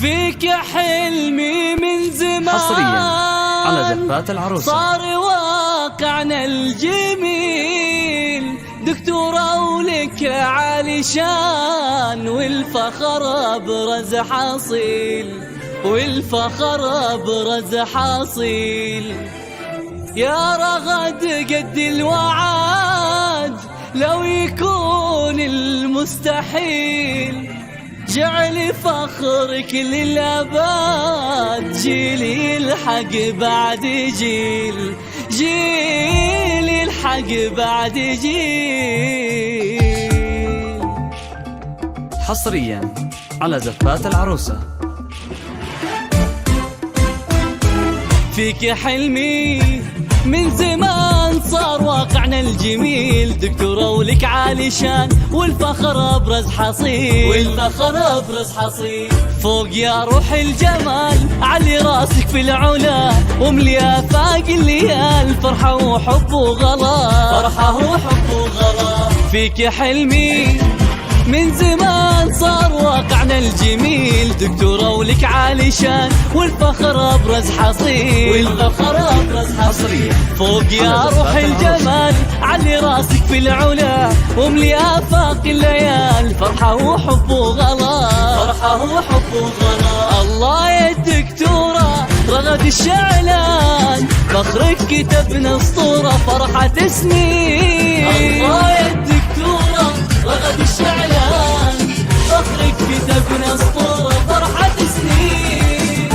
فيك حلمي من زمان حصريا على زفات العروسة صار واقعنا الجميل. دكتورة ولك عالي شان والفخر أبرز حصيل، والفخر أبرز حصيل. يا رغد قد الوعد لو يكون المستحيل، جعل فخرك للأبد جيل يلحق بعد جيل، جيل يلحق بعد جيل. حصريا على زفات العروسة. فيك حلمي من زمان صار واقعنا الجميل. دكتورة ولك عالي شان والفخر أبرز حصيل، والفخر أبرز حصيل. فوق يا روح الجمال علي راسك في العلا، وملي آفاق الليال فرحة وحب وغلا، فرحة وحب وغلا. فيك حلمي من زمان صار واقعنا الجميل. دكتورة ولك عالي شان والفخر أبرز حصيل، والفخر أبرز حصيل. فوق يا روح الجمال علي راسك في العلا، وملي آفاق الليال فرحة وحب وغلا، فرحة وحب وغلا. الله يا دكتورة رغد الشعلان، فخرك كتبنا اسطورة فرحة سنين. الله يا دكتورة رغد الشعلان، فخرك كتبنا اسطورة فرحة سنين.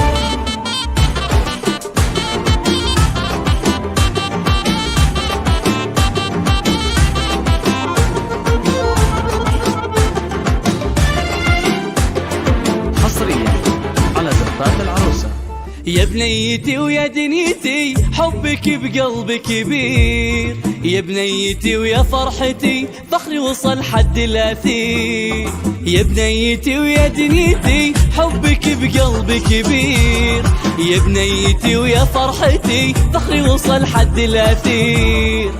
حصريا على زفات العروسة. يا بنيتي ويا دنيتي حبك بقلبي كبير، يا بنيتي ويا فرحتي فخري وصل حد الأثير. يا بنيتي ويا دنيتي حبك بقلبي كبير، يا بنيتي ويا فرحتي فخري وصل حد الأثير.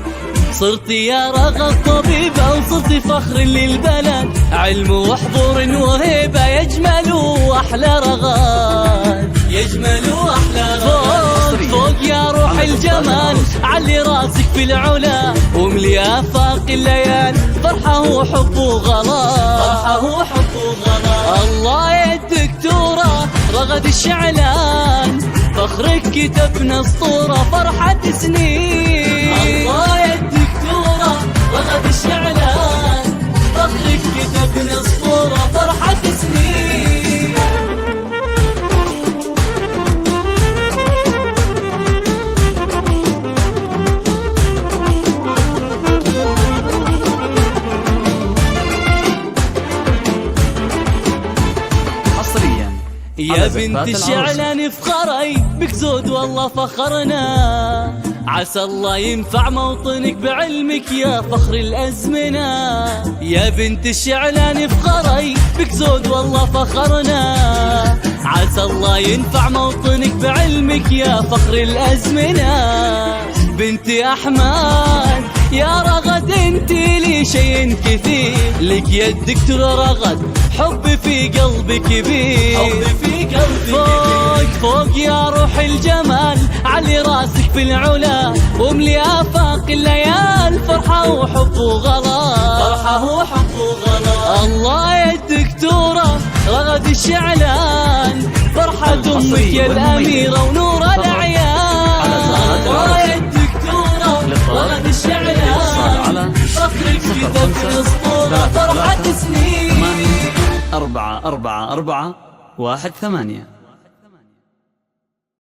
صرتي يا رغد طبيبة وصرتي فخر للبلد، علم وحضور وهيبة يجمل وأحلى رغد، يجمل وأحلى رغد. فوق يا روح الجمال علي راسك في العلا، وملي آفاق الليال فرحة وحب وغلا، فرحة وحب وغلا. الله يا دكتورة رغد الشعلان، فخرك كتبنا اسطورة فرحة سنين. الله يا دكتورة رغد الشعلان، فخرك كتبنا اسطورة فرحة سنين. يا بنت الشعلان فخري بك زود والله فخرنا، عسى الله ينفع موطنك بعلمك يا فخر الأزمنة. يا بنت الشعلان فخري بك زود والله فخرنا، عسى الله ينفع موطنك بعلمك يا فخر الأزمنة. بنتي أحمد يا رغد انت لي شيء كثير، لك يا الدكتور رغد حب في قلبي كبير، حب في قلبي فوق فوق يا روح الجمال علي راسك في العلا، وملي آفاق الليال فرحة وحب وغلا، فرحة وحب وغلا. الله يا الدكتورة رغد الشعلان، فرحة أمك يا الأميرة ونور الأعيان. الله يا الدكتورة رغد الشعلان، فخرك كتبنا اسطورة فرحة سنين. 4 4 4 1 8